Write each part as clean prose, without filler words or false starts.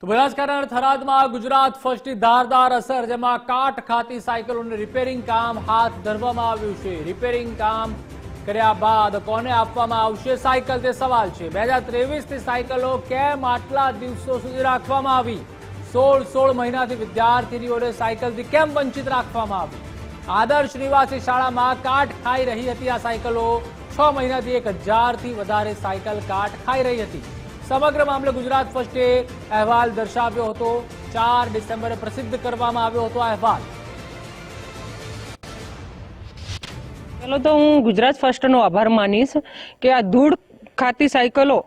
તો બનાસકાંઠાના થરાદમાં ગુજરાત ફર્સ્ટની ધારદાર અસર, જેમાં કાટ ખાતી સાયકલોનું રિપેરિંગ કામ હાથ ધરવામાં આવ્યું છે। રિપેરિંગ કામ કર્યા બાદ કોને આપવામાં આવશે સાયકલ, તે સવાલ છે। 2023ની સાયકલો કેમ આટલા દિવસો સુધી રાખવામાં આવી? 16 મહિનાથી વિદ્યાર્થીનીઓને સાયકલથી કેમ વંચિત રાખવામાં આવી? આદર્શ નિવાસી શાળામાં કાટ ખાઈ રહી હતી આ સાયકલો। 6 મહિનાથી 1000થી વધારે સાયકલ કાટ ખાઈ રહી હતી। સમગ્ર મામલે ગુજરાત ફર્સ્ટે અહેવાલ દર્શાવ્યો હતો। 4 ડિસેમ્બરે પ્રસિદ્ધ કરવામાં આવ્યો હતો આ અહેવાલ। પેલો તો હું ગુજરાત ફર્સ્ટનો આભાર માનીશ કે આ ધૂળ ખાતી સાયકલો,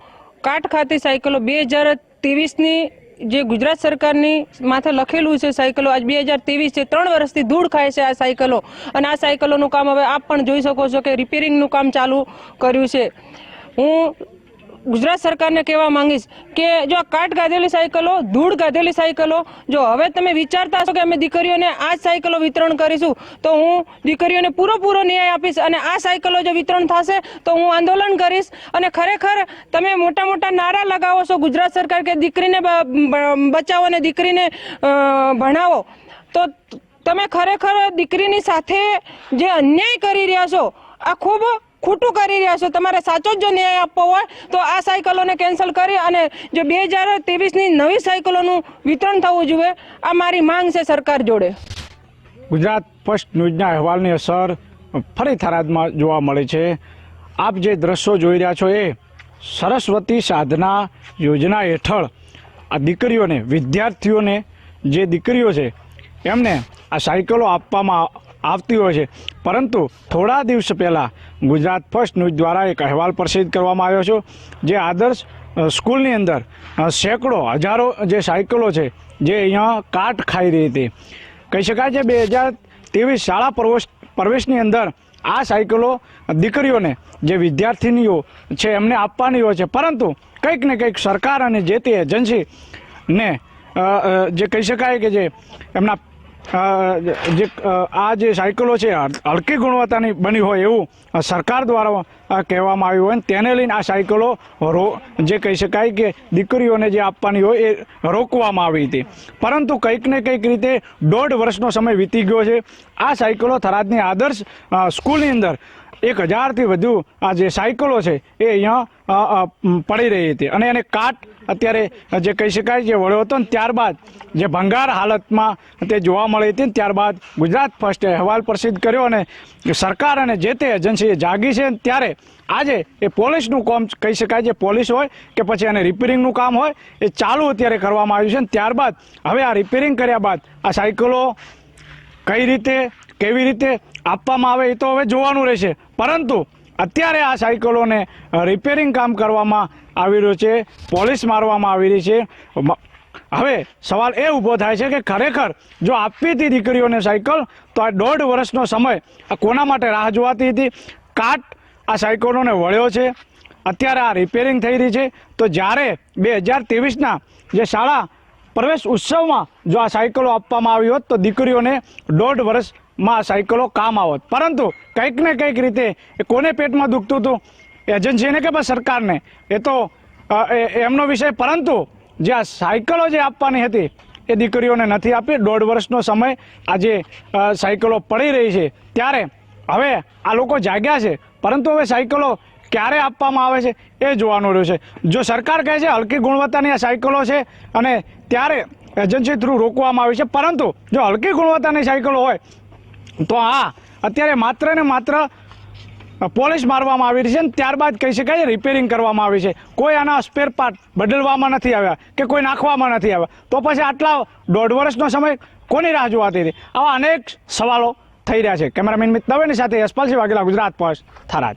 કાટ ખાતી સાયકલો 2023ની જે ગુજરાત સરકારની માથે લખેલું છે સાયકલો, આજ 2023 છે, 3 વર્ષથી ધૂળ ખાય છે આ સાયકલો। અને આ સાયકલોનું કામ હવે આપ પણ જોઈ શકો છો કે રિપેરિંગનું કામ ચાલુ કર્યું છે। હું ગુજરાત સરકારને કહેવા માંગીશ કે જો આ કાટ ગાધેલી સાયકલો, ધૂળ ગાધેલી સાયકલો, જો હવે તમે વિચારતા હશો કે અમે દીકરીઓને આ જ સાયકલો વિતરણ કરીશું, તો હું દીકરીઓને પૂરો ન્યાય આપીશ। અને આ સાયકલો જો વિતરણ થશે તો હું આંદોલન કરીશ। અને ખરેખર તમે મોટા નારા લગાવો છો ગુજરાત સરકાર કે દીકરીને બચાવો અને દીકરીને ભણાવો, તો તમે ખરેખર દીકરીની સાથે જે અન્યાય કરી રહ્યા છો, આ ખૂબ ખોટું કરી રહ્યા છો। તમારે સાચો જ જો ન્યાય આપવો હોય તો આ સાયકલોને કેન્સલ કરી અને જો 2023ની નવી સાયકલોનું વિતરણ થવું જોઈએ, આ મારી માંગ છે સરકાર જોડે। ગુજરાત ફર્સ્ટ ન્યૂઝના અહેવાલની અસર ફરી થરાદમાં જોવા મળે છે। આપ જે દ્રશ્યો જોઈ રહ્યા છો એ સરસ્વતી સાધના યોજના હેઠળ આ દીકરીઓને, વિદ્યાર્થીઓને, જે દીકરીઓ છે એમને આ સાયકલો આપવામાં આવતી હોય છે। પરંતુ થોડા દિવસ પહેલાં ગુજરાત ફર્સ્ટ ન્યૂઝ દ્વારા એક અહેવાલ પ્રસિદ્ધ કરવામાં આવ્યો છે, જે આદર્શ સ્કૂલની અંદર સેંકડો હજારો જે સાયકલો છે જે અહીંયા કાટ ખાઈ રહી હતી। કહી શકાય છે 2023 શાળા પ્રવેશની અંદર આ સાયકલો દીકરીઓને, જે વિદ્યાર્થીનીઓ છે એમને આપવાની હોય છે। પરંતુ કંઈક ને કંઈક સરકાર અને જે તે એજન્સીને જે કહી શકાય કે જે એમના આ જે સાયકલો છે હલકી ગુણવત્તાની બની હોય એવું સરકાર દ્વારા કહેવામાં આવ્યું હોય, તેને લઈને આ સાયકલો જે કહી શકાય કે દીકરીઓને જે આપવાની હોય એ રોકવામાં આવી હતી। પરંતુ કંઈક ને કંઈક રીતે 1.5 વર્ષનો સમય વીતી ગયો છે। આ સાયકલો થરાદની આદર્શ સ્કૂલની અંદર 1000થી વધુ આ જે સાયકલો છે એ અહીંયા પડી રહી હતી અને એને કાટ અત્યારે જે કહી શકાય જે વળ્યો હતો ને ત્યારબાદ જે ભંગાર હાલતમાં તે જોવા મળી હતી। ત્યારબાદ ગુજરાત ફર્સ્ટે અહેવાલ પ્રસિદ્ધ કર્યો અને સરકાર અને જે તે એજન્સી જાગી છે। ત્યારે આજે એ પોલીસનું કામ કહી શકાય, જે પોલીસ હોય કે પછી એને રિપેરિંગનું કામ હોય એ ચાલુ અત્યારે કરવામાં આવ્યું છે। ત્યારબાદ હવે આ રિપેરિંગ કર્યા બાદ આ સાયકલો કઈ રીતે, કેવી રીતે આપવામાં આવે એ તો હવે જોવાનું રહેશે। પરંતુ અત્યારે આ સાયકલોને રિપેરિંગ કામ કરવામાં આવી રહ્યું છે, પોલીસ મારવામાં આવી રહી છે। હવે સવાલ એ ઊભો થાય છે કે ખરેખર જો આપવી હતી દીકરીઓને સાયકલ તો આ 1.5 વર્ષનો સમય આ કોના માટે રાહ જોવાતી હતી? કાટ આ સાયકલોને વળ્યો છે, અત્યારે આ રિપેરિંગ થઈ રહી છે। તો જ્યારે 2023ના જે શાળા પ્રવેશ ઉત્સવમાં જો આ સાયકલો આપવામાં આવી હોત તો દીકરીઓને 1.5 વર્ષમાં આ સાયકલો કામ આવત। પરંતુ કંઈક ને કંઈક રીતે એ કોને પેટમાં દુખતું હતું? એજન્સીને કે પછી સરકારને? એ તો એમનો વિષય। પરંતુ જે આ સાયકલો જે આપવાની હતી એ દીકરીઓને નથી આપી। 1.5 વર્ષનો સમય આજે સાયકલો પડી રહી છે। ત્યારે હવે આ લોકો જાગ્યા છે, પરંતુ હવે સાયકલો ક્યારે આપવામાં આવે છે એ જોવાનું રહ્યું છે। જો સરકાર કહે છે હલકી ગુણવત્તાની આ સાયકલો છે અને ત્યારે એજન્સી થ્રુ રોકવામાં આવી છે, પરંતુ જો હલકી ગુણવત્તાની સાયકલો હોય તો આ અત્યારે માત્ર ને માત્ર પોલીસ મારવામાં આવી રહી છે અને ત્યારબાદ કહી શકાય રિપેરિંગ કરવામાં આવી છે। કોઈ આના સ્પેર પાર્ટ બદલવામાં નથી આવ્યા કે કોઈ નાખવામાં નથી આવ્યા, તો પછી આટલા 1.5 વર્ષનો સમય કોની રાહ જોવાતી હતી? આવા અનેક સવાલો થઈ રહ્યા છે। કેમેરામેન મિત દવેની સાથે યશપાલસિંહ વાઘેલા, ગુજરાત ફર્સ્ટ, થરાદ।